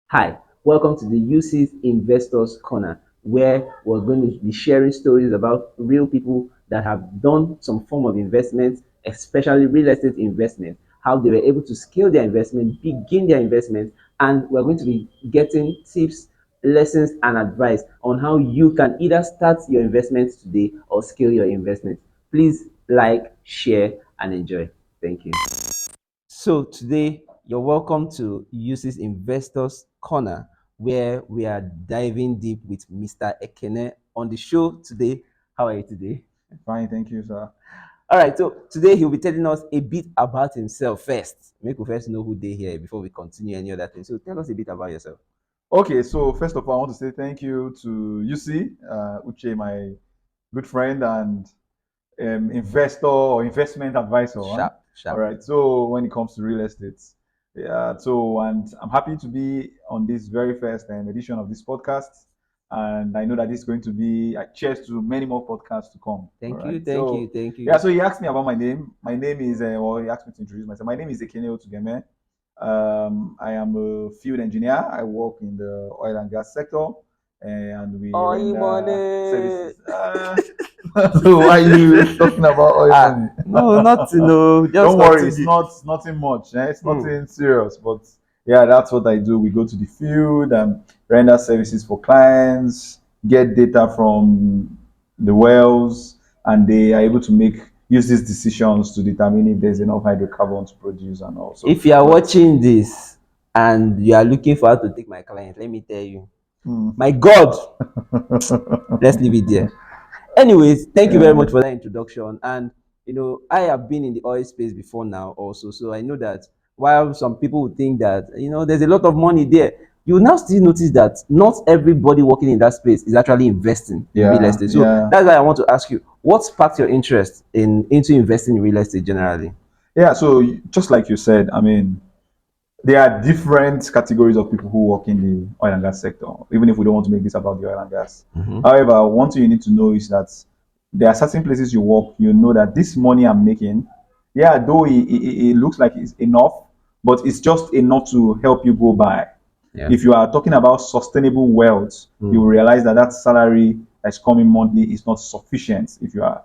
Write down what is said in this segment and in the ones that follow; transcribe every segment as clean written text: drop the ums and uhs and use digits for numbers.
Hi, welcome to the Yucee's Investors Corner, where we're going to be sharing stories about real people that have done some form of investment, especially real estate investment, how they were able to scale their investment, begin their investment, and we're going to be getting tips, lessons, and advice on how you can either start your investments today or scale your investment. Please like, share, and enjoy. Thank you. So today you're welcome to Uses Investors Corner, where we are diving deep with Mr. Ekene on the show today. How are you today? Fine, thank you, sir. All right, so today he'll be telling us a bit about himself first. Make we first know who they here before we continue any other thing. So tell us a bit about yourself. Okay, so first of all, I want to say thank you to Yucee, Uche, my good friend and investor or investment advisor. Huh? Sharp, All sharp. right, so when it comes to real estate, yeah, so and I'm happy to be on this very first edition of this podcast. And I know that this is going to be a cheers to many more podcasts to come. All Thank you, right, thank you, so thank yeah, you. so he asked me about my name. My name is, well, he asked me to introduce myself. My name is Ekene Otugeme. I am a field engineer. I work in the oil and gas sector, and we Oil render money. services. So why are you talking about oil money? No, not to know. Just Don't worry, it's continue. not nothing much. It's Hmm. nothing serious, but yeah, that's what I do. We go to the field and render services for clients, get data from the wells, and they are able to make use these decisions to determine if there's enough hydrocarbon to produce and also. If you are But watching this and you are looking for how to take my client, let me tell you, hmm. my God, let's leave it there. Anyways, thank you very Yeah. much for that introduction. And I have been in the oil space before now, also, so I know that while some people would think that there's a lot of money there, you now still notice that not everybody working in that space is actually investing in real Yeah, estate. So yeah, that's why I want to ask you, what sparked your interest in into investing in real estate generally? yeah. So just like you said, I mean, there are different categories of people who work in the oil and gas sector, even if we don't want to make this about the oil and gas. Mm-hmm. However, one thing you need to know is that there are certain places you work, you know that this money I'm making, yeah, though it looks like it's enough, but it's just enough to help you go by. Yeah. If you are talking about sustainable wealth, you will Mm. realize that that salary that's coming monthly is not sufficient if you are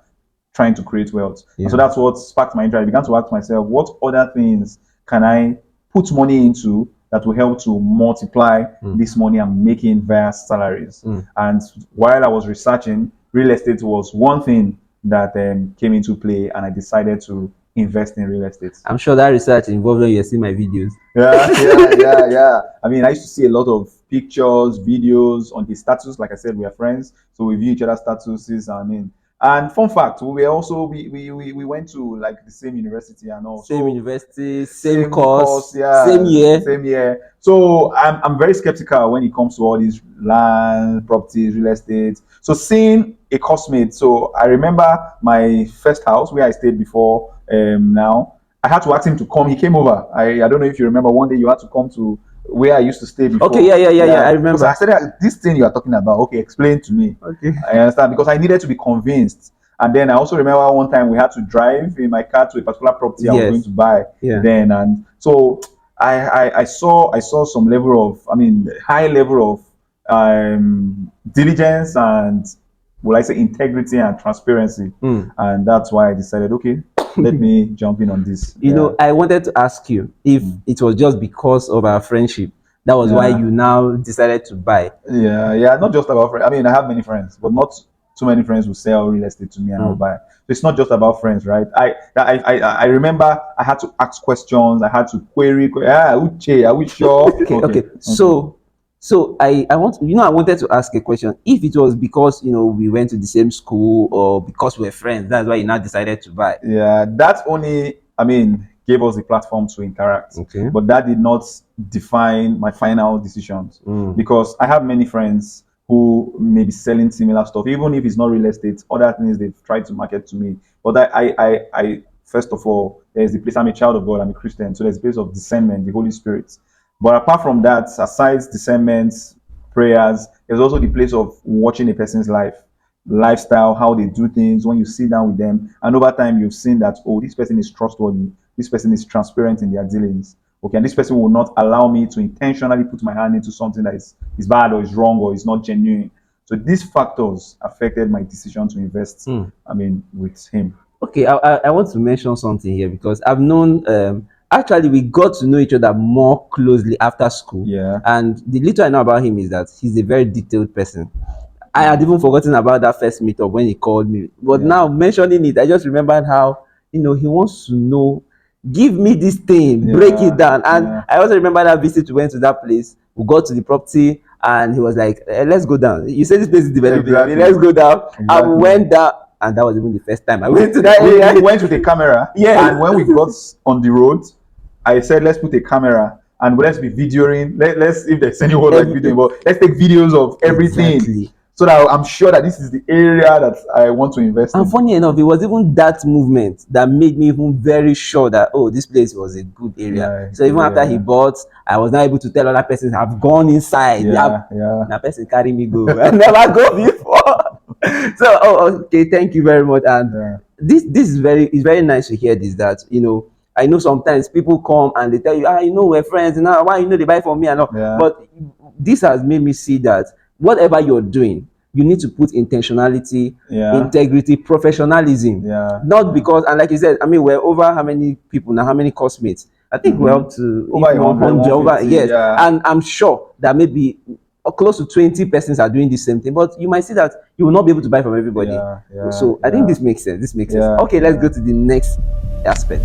trying to create wealth. And so Yeah. that's what sparked my interest. I began to ask myself, what other things can I put money into that will help to multiply Mm. this money I'm making via salaries? Mm. And while I was researching, real estate was one thing that came into play, and I decided to invest in real estate. I'm sure that research involved when you see my videos. Yeah. I mean, I used to see a lot of pictures, videos on his status. Like I said, we are friends, so we view each other's statuses. I mean, and fun fact, we were also we went to like the same university and Same also university, same same course, course, same yeah, year. same year. So I'm very skeptical when it comes to all these land, properties, real estate. So seeing a cosmate, so I remember my first house where I stayed before now. I had to ask him to come. He came over. I don't know if you remember one day you had to come to where I used to stay Okay, before. yeah. Yeah. I Because I remember. said this thing you are talking about, okay, explain to me. Okay. I understand because I needed to be convinced. And then I also remember one time we had to drive in my car to a particular property I was going Yes. to buy Yeah. then. And so I saw some level of, I mean, high level of diligence and, will I say, integrity and transparency. Mm. And that's why I decided, okay, let me jump in on this. Yeah. I wanted to ask you if Mm. it was just because of our friendship. That was why Yeah. you now decided to buy. Yeah. Not just about friends. I mean, I have many friends, but not too many friends who sell real estate to me and I'll Mm. buy. So it's not just about friends, right? I remember I had to ask questions. I had to Uche, are we sure? Okay, Okay. okay. Okay. So I wanted to ask a question. If it was because we went to the same school or because we're friends, that's why you now decided to buy. Yeah, that only, I mean, gave us the platform to interact, Okay. but that did not define my final decisions Mm. because I have many friends who may be selling similar stuff, even if it's not real estate, other things they've tried to market to me. But first of all, there's the place. I'm a child of God. I'm a Christian, so there's a place of discernment, the Holy Spirit. But apart from that, aside discernment, prayers, there's also the place of watching a person's lifestyle, how they do things. When you sit down with them, and over time, you've seen that, oh, this person is trustworthy, this person is transparent in their dealings. okay, and this person will not allow me to intentionally put my hand into something that is bad or is wrong or is not genuine. So these factors affected my decision to invest. I mean, with him. Okay, I want to mention something here because I've known, actually, we got to know each other more closely after school. Yeah. And the little I know about him is that he's a very detailed person. I had even forgotten about that first meetup when he called me. But Yeah. now mentioning it, I just remembered how, he wants to know, give me this thing, break Yeah, it down. And yeah. I also remember that visit we went to that place. We got to the property and he was like, let's go down. You said this place is developing. Exactly. Let's go down. And we Exactly. went down. And that was even the first time I went to that We area. went with a camera. Yes. And when we got on the road, I said, let's put a camera and let's be videoing. Let's, if there's anyone like videoing, but let's take videos of everything. Exactly. So that I'm sure that this is the area that I want to invest And in. funny enough, it was even that movement that made me even very sure that, oh, this place was a good area. Yeah, So even after he yeah. bought, I was not able to tell other persons I've gone inside. Yeah. That person carry me go. I never go before. So, okay, thank you very much. And Yeah. this is very nice to hear this, that I know sometimes people come and they tell you, we're friends, and why they buy from me and all. Yeah. But this has made me see that whatever you're doing, you need to put intentionality, Yeah. integrity, professionalism. Yeah. Not because, and like you said, I mean, we're over how many people now, how many cosmates? I think we're up to Over 100, over, 150, yes. yeah. And I'm sure that maybe close to 20 persons are doing the same thing, but you might see that you will not be able to buy from everybody. Yeah, So I think this makes sense. Okay, let's go to the next aspect.